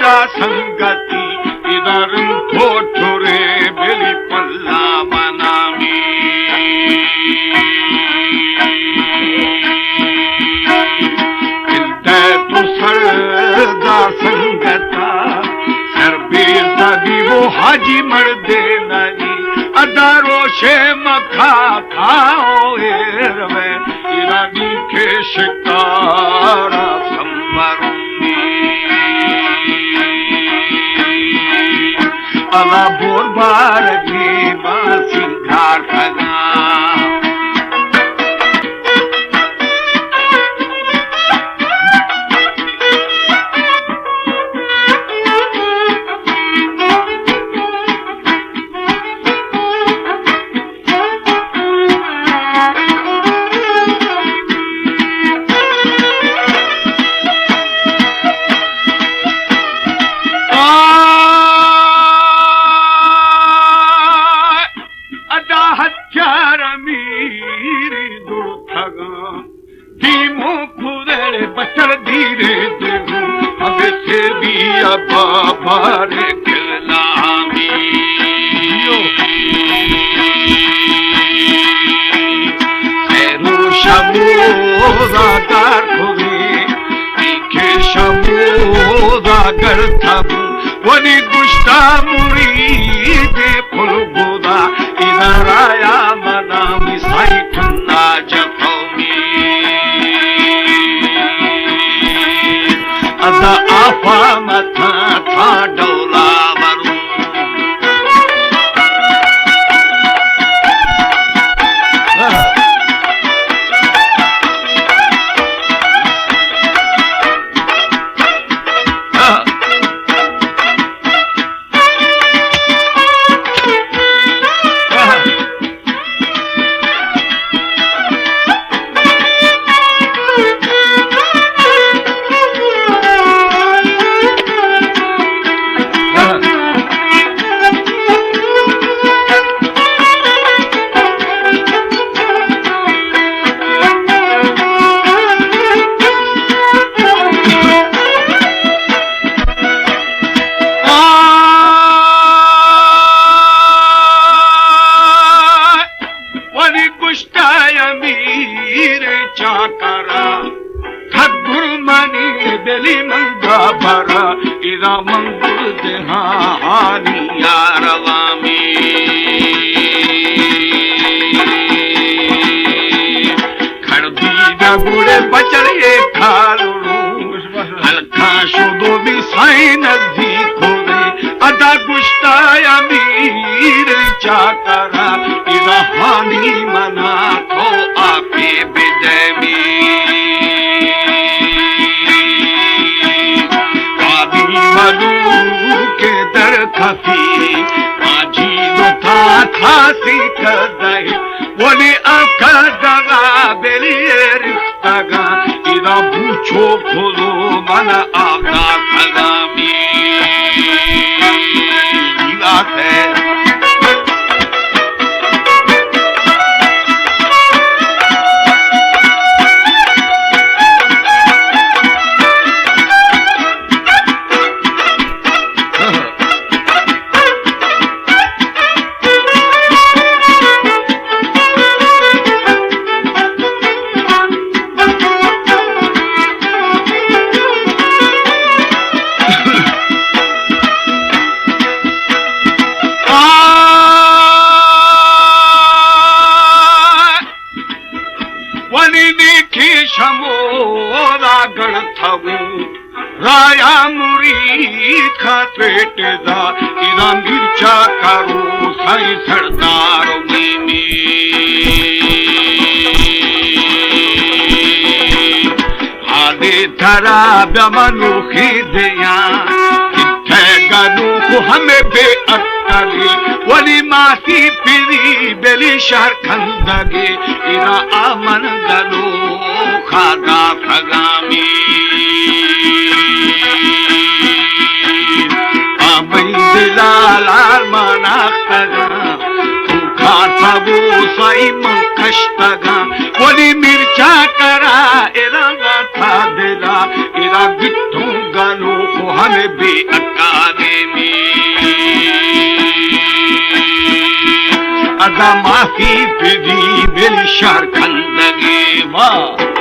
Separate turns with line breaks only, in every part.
अदा संगति इधर कोठुरे बेली पल्ला मनामी सरदा संगता सरबे सदी वो हाजी मर्दे नहीं अदारो शे मखा खाओ एरवे इरानी के शिकारा संबरूंगी अला बोर बार की बासिंगार खगा वनी गुस्ता मुरीदे फुलबुदा इनाराया मना मिसाई ठन्ना जखमी अदा आफा मथा था डोला वरू मनुखी दिया गनु हमें बेअक्ली वली मासी पिरी बेली शहर खंदगे इरा आमन गनु खादा फगामी आमई दिलाल मना तगा खाता वो साई मंकश्तगा वली मिर्चा करा इरा था दिला इरा गिट्टू गनु हमें बेअकादेमी अदा माफी पेदी मेरी शारखंदगी वाह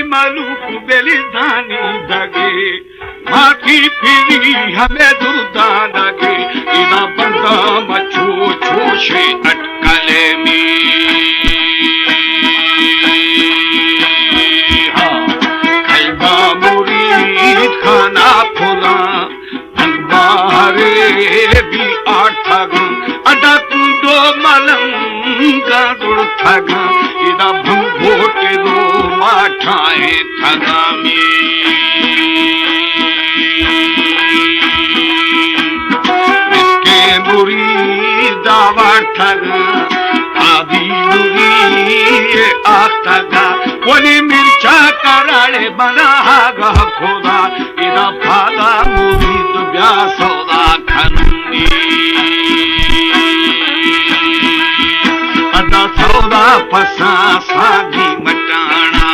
मलूक बेलिदानी दगे माथी फिरी हमें दुर्दा लगे इना बंदा मछो छोशे अटकले में खैबा मुरीद खाना फुला अंबारे भी आठग अदा कुदो मलंगा दुड़ थगा इना भंगोटे दो माठाए थगामी इसके मुरीद आवार थगा आदि मुरीद आख थगा वनी मिर्चा कराले बना हागा खुदा इना फादा मुरीद ब्यासोदा खंदी अदा सौदा फसा सागी मटाना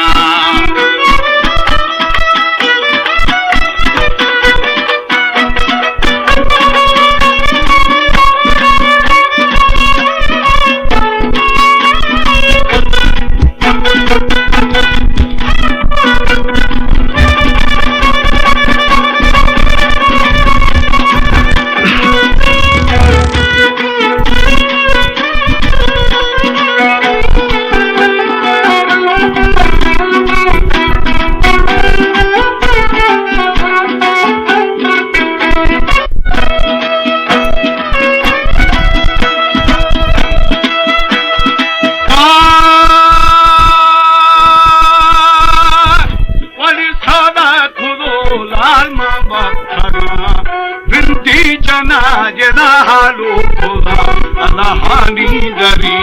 हालो खुदा अल्लाहानी दरी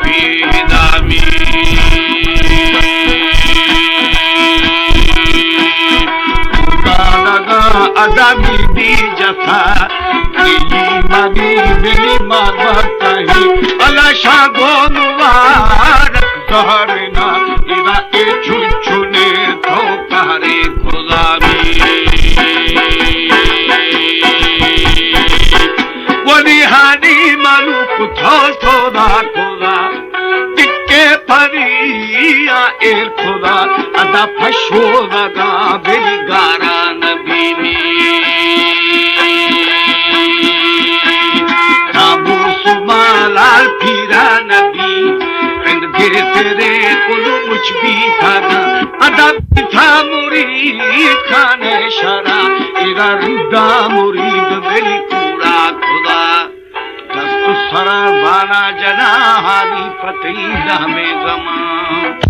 पेदामी खुदा लगा अदामी दी जथा तेरी मदी मेरी मारवत ही अल्लाह शागो मुबारक दहरना इना ए छुछुने तो करे खुदा हानी मलूक थो थोदा खुदा टिक्के फरिया एर खुदा अदा फशो लगा बेगारा नबी में काबू सुमालाल फिरा नबी रंग गिर तेरे कुल मुझ भी था अदा था मुरीद खाने शरा इरा रुदा मुरीद मेरी पूरा खुदा सरा बाना जना हारी पतई में गमा